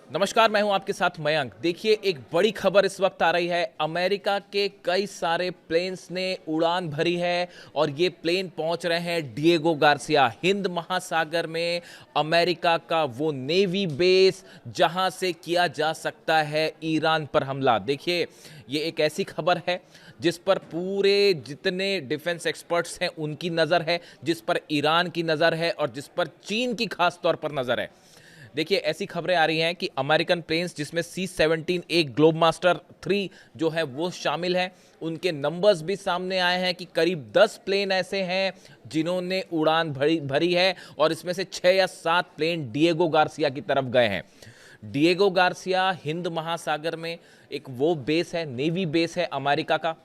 नमस्कार, मैं हूं आपके साथ मयंक। देखिए, एक बड़ी खबर इस वक्त आ रही है। अमेरिका के कई सारे प्लेन्स ने उड़ान भरी है और ये प्लेन पहुंच रहे हैं डिएगो गार्सिया, हिंद महासागर में अमेरिका का वो नेवी बेस जहां से किया जा सकता है ईरान पर हमला। देखिए, ये एक ऐसी खबर है जिस पर पूरे जितने डिफेंस एक्सपर्ट्स हैं उनकी नज़र है, जिस पर ईरान की नज़र है और जिस पर चीन की खास तौर पर नज़र है। देखिए, ऐसी खबरें आ रही हैं कि अमेरिकन प्लेन्स जिसमें C-17 एक ग्लोब मास्टर 3 जो है वो शामिल है, उनके नंबर्स भी सामने आए हैं कि करीब 10 प्लेन ऐसे हैं जिन्होंने उड़ान भरी है और इसमें से 6 या 7 प्लेन डिएगो गार्सिया की तरफ गए हैं। डिएगो गार्सिया हिंद महासागर में एक वो बेस है, नेवी बेस है अमेरिका का,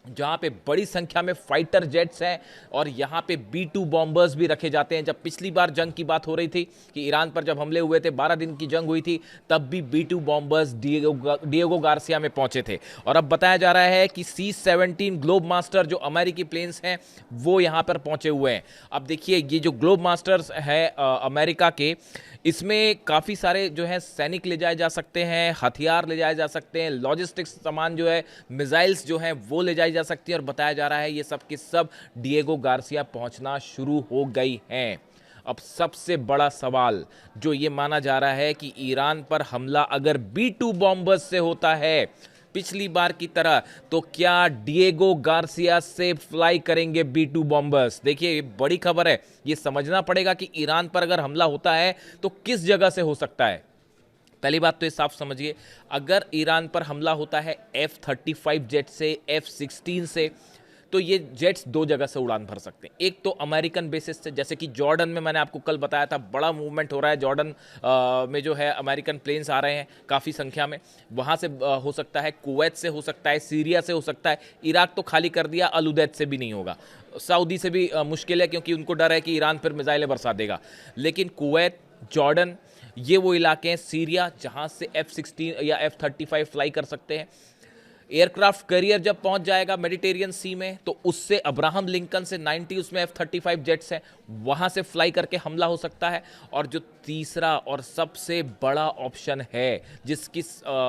जहां पे बड़ी संख्या में फाइटर जेट्स हैं और यहां पे B-2 बॉम्बर्स भी रखे जाते हैं। जब पिछली बार जंग की बात हो रही थी कि ईरान पर जब हमले हुए थे, 12 दिन की जंग हुई थी, तब भी B-2 बॉम्बर्स डिएगो गार्सिया में पहुंचे थे। और अब बताया जा रहा है कि C-17 ग्लोब मास्टर जो अमेरिकी प्लेन्स हैं वो यहां पर पहुंचे हुए हैं। अब देखिए, ये जो ग्लोब मास्टर्स है अमेरिका के, इसमें काफ़ी सारे जो है सैनिक ले जाए जा सकते हैं, हथियार ले जाए जा सकते हैं, लॉजिस्टिक्स सामान जो है, मिसाइल्स जो हैं वो ले जाई जा सकती है। और बताया जा रहा है ये सब के सब डिएगो गार्सिया पहुंचना शुरू हो गई हैं। अब सबसे बड़ा सवाल जो ये माना जा रहा है कि ईरान पर हमला अगर B-2 बॉम्बर्स से होता है पिछली बार की तरह, तो क्या डिएगो गार्सिया से फ्लाई करेंगे B-2 बॉम्बर्स? देखिए, ये बड़ी खबर है। ये समझना पड़ेगा कि ईरान पर अगर हमला होता है तो किस जगह से हो सकता है। पहली बात तो ये साफ समझिए, अगर ईरान पर हमला होता है F-35 जेट से, F-16 से, तो ये जेट्स दो जगह से उड़ान भर सकते हैं। एक तो अमेरिकन बेसिस से, जैसे कि जॉर्डन में मैंने आपको कल बताया था, बड़ा मूवमेंट हो रहा है जॉर्डन में जो है अमेरिकन प्लेन्स आ रहे हैं काफ़ी संख्या में। वहाँ से हो सकता है, कुवैत से हो सकता है, सीरिया से हो सकता है, इराक तो खाली कर दिया, अल उदैद से भी नहीं होगा, सऊदी से भी मुश्किल है क्योंकि उनको डर है कि ईरान फिर मिसाइलें बरसा देगा। लेकिन कुवैत, जॉर्डन, ये वो इलाके हैं, सीरिया, जहाँ से F-16 या F-35 फ्लाई कर सकते हैं। एयरक्राफ्ट कैरियर जब पहुंच जाएगा मेडिटेरियन सी में, तो उससे अब्राहम लिंकन से 90 उसमें F-35 जेट्स हैं, वहां से फ्लाई करके हमला हो सकता है। और जो तीसरा और सबसे बड़ा ऑप्शन है जिसकी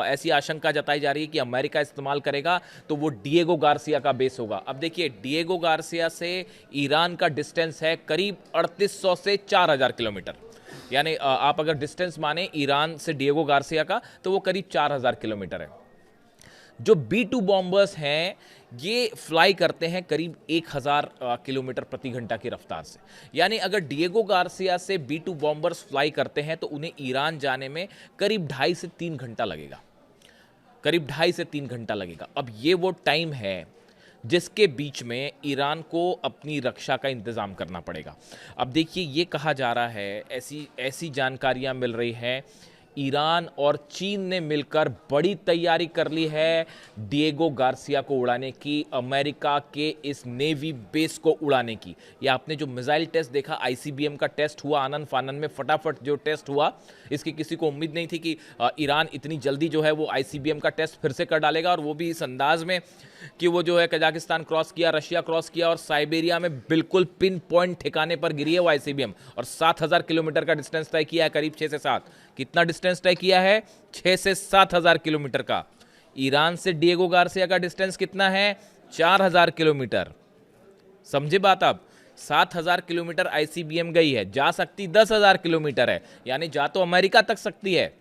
ऐसी आशंका जताई जा रही है कि अमेरिका इस्तेमाल करेगा, तो वो डिएगो गार्सिया का बेस होगा। अब देखिए, डिएगो गार्सिया से ईरान का डिस्टेंस है करीब 3800 से 4000 किलोमीटर। यानी आप अगर डिस्टेंस माने ईरान से डिएगो गार्सिया का, तो वो करीब 4000 किलोमीटर है। जो B-2 बॉम्बर्स हैं ये फ्लाई करते हैं करीब 1000 किलोमीटर प्रति घंटा की रफ्तार से। यानी अगर डिएगो गार्सिया से B-2 बॉम्बर्स फ्लाई करते हैं तो उन्हें ईरान जाने में करीब 2.5 से 3 घंटा लगेगा, करीब 2.5 से 3 घंटा लगेगा। अब ये वो टाइम है जिसके बीच में ईरान को अपनी रक्षा का इंतज़ाम करना पड़ेगा। अब देखिए, ये कहा जा रहा है, ऐसी ऐसी जानकारियां मिल रही हैं, ईरान और चीन ने मिलकर बड़ी तैयारी कर ली है डिएगो गार्सिया को उड़ाने की, अमेरिका के इस नेवी बेस को उड़ाने की। या आपने जो मिसाइल टेस्ट देखा, ICBM का टेस्ट हुआ आनन फानन में, फटाफट जो टेस्ट हुआ, इसकी किसी को उम्मीद नहीं थी कि ईरान इतनी जल्दी जो है वो ICBM का टेस्ट फिर से कर डालेगा, और वो भी इस अंदाज में कि वो जो है कजाकिस्तान क्रॉस किया, रशिया क्रॉस किया और साइबेरिया में बिल्कुल पिन पॉइंट ठिकाने पर गिरी है वो ICBM। और 7000 किलोमीटर का डिस्टेंस तय किया है, करीब 6 से 7। कितना डिस्टेंस तय किया है? 6 से 7000 किलोमीटर का। ईरान से डिएगो गार्सिया का डिस्टेंस कितना है? 4000 किलोमीटर। समझे बात आप? 7000 किलोमीटर ICBM गई है, जा सकती 10,000 किलोमीटर है, यानी जा तो अमेरिका तक सकती है।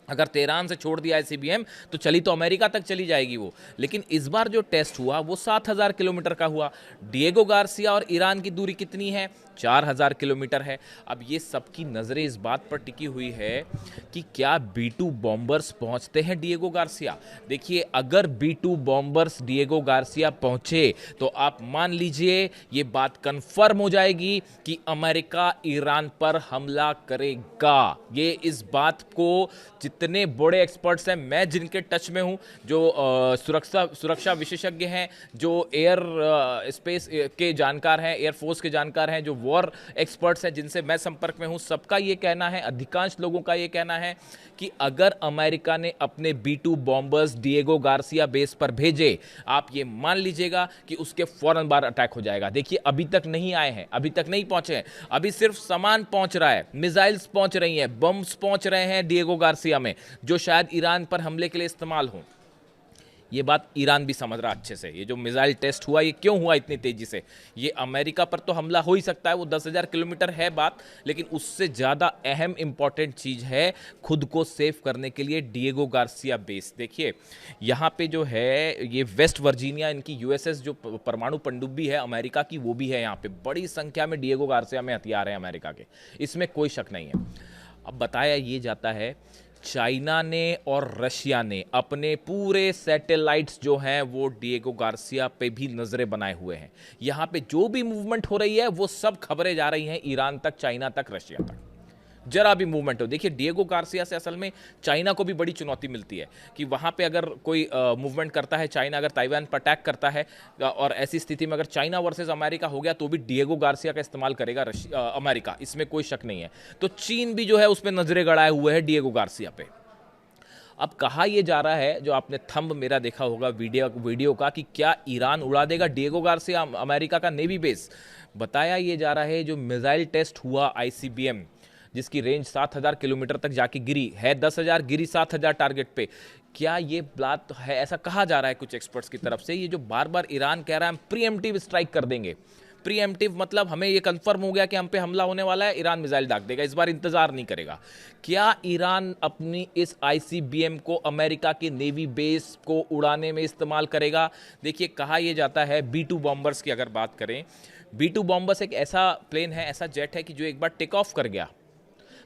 अगर तेहरान से छोड़ दिया ICBM तो चली तो अमेरिका तक चली जाएगी वो। लेकिन इस बार जो टेस्ट हुआ वो 7000 किलोमीटर का हुआ। डिएगो गार्सिया और ईरान की दूरी कितनी है? 4000 किलोमीटर है। अब ये सबकी नज़रें इस बात पर टिकी हुई है कि क्या B-2 बॉम्बर्स पहुंचते हैं डिएगो गार्सिया। देखिए, अगर B-2 बॉम्बर्स डिएगो गार्सिया पहुंचे तो आप मान लीजिए ये बात कंफर्म हो जाएगी कि अमेरिका ईरान पर हमला करेगा। ये इस बात को जितने बड़े एक्सपर्ट्स हैं, मैं जिनके टच में हूं, जो सुरक्षा विशेषज्ञ हैं, जो एयर स्पेस के जानकार हैं, एयरफोर्स के जानकार हैं, जो वॉर एक्सपर्ट्स हैं जिनसे मैं संपर्क में हूं, सबका ये कहना है, अधिकांश लोगों का ये कहना है कि अगर अमेरिका ने अपने B2 bombers Diego Garcia base पर भेजे, आप ये मान लीजिएगा कि उसके फौरन बाद अटैक हो जाएगा। देखिए अभी तक नहीं आए हैं, अभी तक नहीं पहुंचे हैं, अभी सिर्फ सामान पहुंच रहा है, मिसाइल्स पहुंच रही हैं, बम्स पहुंच रहे हैं डिएगो गार्सिया में, जो शायद ईरान पर हमले के लिए इस्तेमाल हों। ये बात ईरान भी समझ रहा अच्छे से। ये जो मिसाइल टेस्ट हुआ, ये क्यों हुआ इतनी तेजी से? ये अमेरिका पर तो हमला हो ही सकता है, वो 10,000 किलोमीटर है बात, लेकिन उससे ज़्यादा अहम इंपॉर्टेंट चीज़ है खुद को सेव करने के लिए डिएगो गार्सिया बेस। देखिए यहाँ पे जो है ये वेस्ट वर्जीनिया, इनकी यूएसएस जो परमाणु पनडुब्बी है अमेरिका की, वो भी है यहाँ पे। बड़ी संख्या में डिएगो गार्सिया में हथियार हैं अमेरिका के, इसमें कोई शक नहीं है। अब बताया ये जाता है चाइना ने और रशिया ने अपने पूरे सैटेलाइट्स जो हैं वो डिएगो गार्सिया पे भी नजरें बनाए हुए हैं। यहाँ पे जो भी मूवमेंट हो रही है वो सब खबरें जा रही हैं ईरान तक, चाइना तक, रशिया तक। जरा भी मूवमेंट हो, देखिए डिएगो गार्सिया से असल में चाइना को भी बड़ी चुनौती मिलती है कि वहाँ पे अगर कोई मूवमेंट करता है चाइना, अगर ताइवान पर अटैक करता है, और ऐसी स्थिति में अगर चाइना वर्सेस अमेरिका हो गया तो भी डिएगो गार्सिया का इस्तेमाल करेगा अमेरिका, इसमें कोई शक नहीं है। तो चीन भी जो है उस पर नजरें गड़ाए हुए है डिएगो गार्सिया पे। अब कहा यह जा रहा है, जो आपने थंब मेरा देखा होगा वीडियो का, कि क्या ईरान उड़ा देगा डिएगो गार्सिया, अमेरिका का नेवी बेस। बताया यह जा रहा है जो मिसाइल टेस्ट हुआ ICBM, जिसकी रेंज 7,000 किलोमीटर तक जाके गिरी है, 10,000 गिरी 7,000 टारगेट पे, क्या ये बात है? ऐसा कहा जा रहा है कुछ एक्सपर्ट्स की तरफ से। ये जो बार बार ईरान कह रहा है हम प्रीएम्प्टिव स्ट्राइक कर देंगे, प्रीएम्प्टिव मतलब हमें ये कंफर्म हो गया कि हम पे हमला होने वाला है, ईरान मिसाइल दाग देगा, इस बार इंतजार नहीं करेगा। क्या ईरान अपनी इस ICBM को अमेरिका के नेवी बेस को उड़ाने में इस्तेमाल करेगा? देखिए कहा यह जाता है B2 बॉम्बर्स की अगर बात करें, B2 बॉम्बर्स एक ऐसा प्लेन है, ऐसा जेट है कि जो एक बार टेक ऑफ कर गया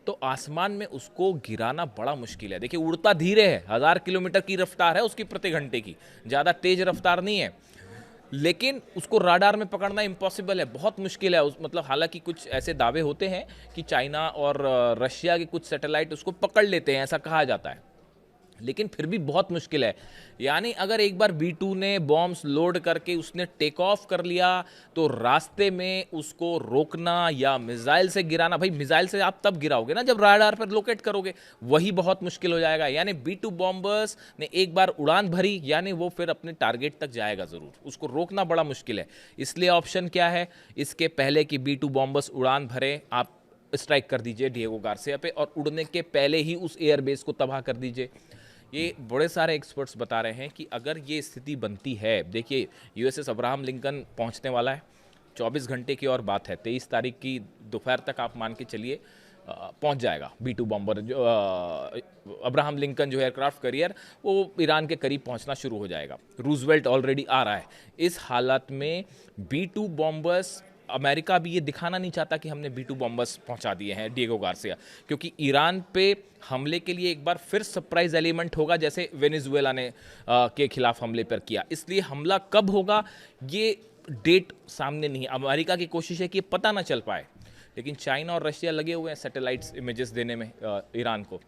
तो आसमान में उसको गिराना बड़ा मुश्किल है। देखिए उड़ता धीरे है, 1000 किलोमीटर की रफ्तार है उसकी प्रति घंटे की, ज़्यादा तेज रफ्तार नहीं है, लेकिन उसको राडार में पकड़ना इम्पॉसिबल है, बहुत मुश्किल है। मतलब हालांकि कुछ ऐसे दावे होते हैं कि चाइना और रशिया के कुछ सैटेलाइट उसको पकड़ लेते हैं, ऐसा कहा जाता है, लेकिन फिर भी बहुत मुश्किल है। यानी अगर एक बार B2 ने बॉम्ब्स लोड करके उसने टेक ऑफ कर लिया तो रास्ते में उसको रोकना या मिसाइल से गिराना, भाई मिसाइल से आप तब गिराओगे ना जब राडार पर लोकेट करोगे, वही बहुत मुश्किल हो जाएगा। यानी B2 बॉम्बर्स ने एक बार उड़ान भरी, यानी वो फिर अपने टारगेट तक जाएगा ज़रूर, उसको रोकना बड़ा मुश्किल है। इसलिए ऑप्शन क्या है, इसके पहले कि B2 बॉम्बर्स उड़ान भरे, आप स्ट्राइक कर दीजिए डिएगो गार्सिया पे, और उड़ने के पहले ही उस एयरबेस को तबाह कर दीजिए। ये बड़े सारे एक्सपर्ट्स बता रहे हैं कि अगर ये स्थिति बनती है, देखिए USS अब्राहम लिंकन पहुंचने वाला है, 24 घंटे की और बात है, 23 तारीख की दोपहर तक आप मान के चलिए पहुंच जाएगा B2 बॉम्बर। जो अब्राहम लिंकन जो एयरक्राफ्ट कैरियर, वो ईरान के करीब पहुंचना शुरू हो जाएगा। रूजवेल्ट ऑलरेडी आ रहा है। इस हालत में B2 बॉम्बर्स, अमेरिका भी ये दिखाना नहीं चाहता कि हमने B2 बॉम्बर्स पहुंचा दिए हैं डिएगो गार्सिया, क्योंकि ईरान पे हमले के लिए एक बार फिर सरप्राइज एलिमेंट होगा, जैसे वेनेजुएला ने के खिलाफ हमले पर किया। इसलिए हमला कब होगा ये डेट सामने नहीं। अमेरिका की कोशिश है कि ये पता ना चल पाए, लेकिन चाइना और रशिया लगे हुए हैं सैटेलाइट्स इमेजेस देने में ईरान को।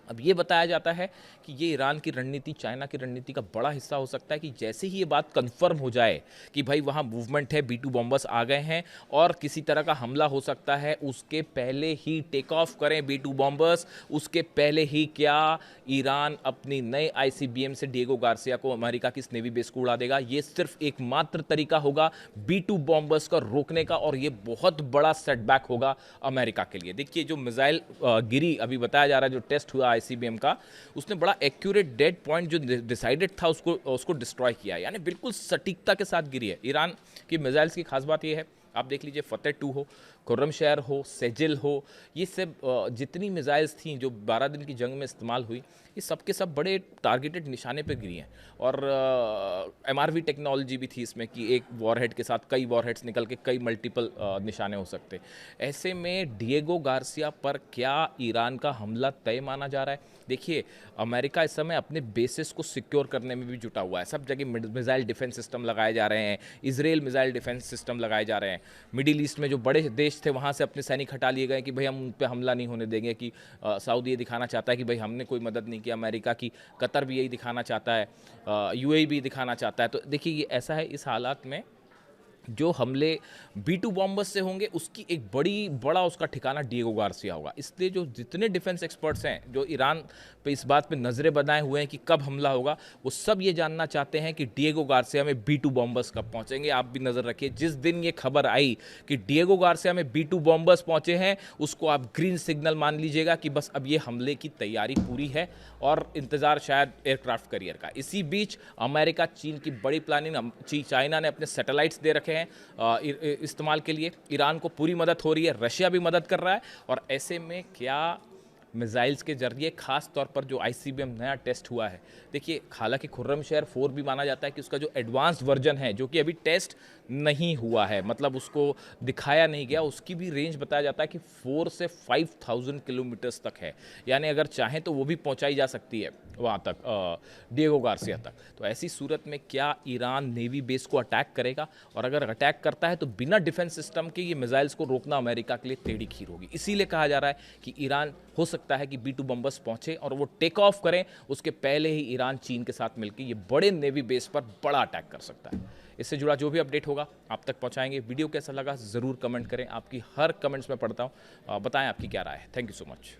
अब ये बताया जाता है कि ये ईरान की रणनीति, चाइना की रणनीति का बड़ा हिस्सा हो सकता है कि जैसे ही ये बात कंफर्म हो जाए कि भाई वहाँ मूवमेंट है, B2 बॉम्बर्स आ गए हैं और किसी तरह का हमला हो सकता है, उसके पहले ही टेक ऑफ करें B2 बॉम्बर्स। उसके पहले ही क्या ईरान अपनी नए ICBM से डिएगो गार्सिया को, अमेरिका की इस नेवी बेस को उड़ा देगा। ये सिर्फ एकमात्र तरीका होगा B2 बॉम्बर्स का रोकने का, और ये बहुत बड़ा सेटबैक होगा अमेरिका के लिए। देखिए जो मिसाइल गिरी, अभी बताया जा रहा है जो टेस्ट हुआ ICBM का, उसने बड़ा एक्यूरेट डेड पॉइंट जो डिसाइडेड था उसको डिस्ट्रॉय किया, यानी बिल्कुल सटीकता के साथ गिरी है। ईरान की मिसाइल्स की खास बात यह है, आप देख लीजिए फतेह 2 हो, खुर्रमशहर हो, सेजिल हो, ये सब जितनी मिसाइल्स थी जो 12 दिन की जंग में इस्तेमाल हुई, ये सब के सब बड़े टारगेटेड निशाने पे गिरी हैं। और MRV टेक्नोलॉजी भी थी इसमें कि एक वॉरहेड के साथ कई वॉरहेड्स निकल के कई मल्टीपल निशाने हो सकते। ऐसे में डिएगो गार्सिया पर क्या ईरान का हमला तय माना जा रहा है? देखिए अमेरिका इस समय अपने बेसिस को सिक्योर करने में भी जुटा हुआ है। सब जगह मिसाइल डिफेंस सिस्टम लगाए जा रहे हैं, इजराइल मिसाइल डिफेंस सिस्टम लगाए जा रहे हैं। मिडिल ईस्ट में जो बड़े देश थे वहाँ से अपने सैनिक हटा लिए गए कि भाई हम उन पर हमला नहीं होने देंगे, कि सऊदी ये दिखाना चाहता है कि भाई हमने कोई मदद नहीं की अमेरिका की, कतर भी यही दिखाना चाहता है, UAE भी दिखाना चाहता है। तो देखिए ये ऐसा है, इस हालात में जो हमले B2 बॉम्बर्स से होंगे उसकी एक बड़ा उसका ठिकाना डिएगो गार्सिया होगा। इसलिए जो जितने डिफेंस एक्सपर्ट्स हैं जो ईरान पे इस बात पे नज़रें बनाए हुए हैं कि कब हमला होगा, वो सब ये जानना चाहते हैं कि डिएगो गार्सिया में B2 बॉम्बर्स कब पहुंचेंगे। आप भी नज़र रखिए, जिस दिन ये खबर आई कि डिएगो गार्सिया में B2 बॉम्बर्स पहुंचे हैं, उसको आप ग्रीन सिग्नल मान लीजिएगा कि बस अब ये हमले की तैयारी पूरी है और इंतज़ार शायद एयरक्राफ्ट कैरियर का। इसी बीच अमेरिका चीन की बड़ी प्लानिंग, चाइना ने अपने सैटेलाइट्स दे रखे हैं इस्तेमाल के लिए। ईरान को पूरी मदद हो रही है, रशिया भी मदद कर रहा है। और ऐसे में क्या मिसाइल्स के जरिए खास तौर पर जो ICBM नया टेस्ट हुआ है, देखिए हालांकि खुर्रमशेर 4 भी माना जाता है कि उसका जो एडवांस्ड वर्जन है जो कि अभी टेस्ट नहीं हुआ है, मतलब उसको दिखाया नहीं गया, उसकी भी रेंज बताया जाता है कि 4 से 5000 किलोमीटर्स तक है। यानी अगर चाहें तो वो भी पहुंचाई जा सकती है वहाँ तक, डिएगो गार्सिया तक। तो ऐसी सूरत में क्या ईरान नेवी बेस को अटैक करेगा? और अगर अटैक करता है तो बिना डिफेंस सिस्टम के ये मिसाइल्स को रोकना अमेरिका के लिए टेढ़ी खीर होगी। इसीलिए कहा जा रहा है कि ईरान हो सकता है कि B2 बम्बर्स पहुंचे और वो टेक ऑफ करें, उसके पहले ही ईरान चीन के साथ मिलकर ये बड़े नेवी बेस पर बड़ा अटैक कर सकता है। इससे जुड़ा जो भी अपडेट होगा आप तक पहुंचाएंगे। वीडियो कैसा लगा ज़रूर कमेंट करें, आपकी हर कमेंट्स में पढ़ता हूं। बताएं आपकी क्या राय है। Thank you so much.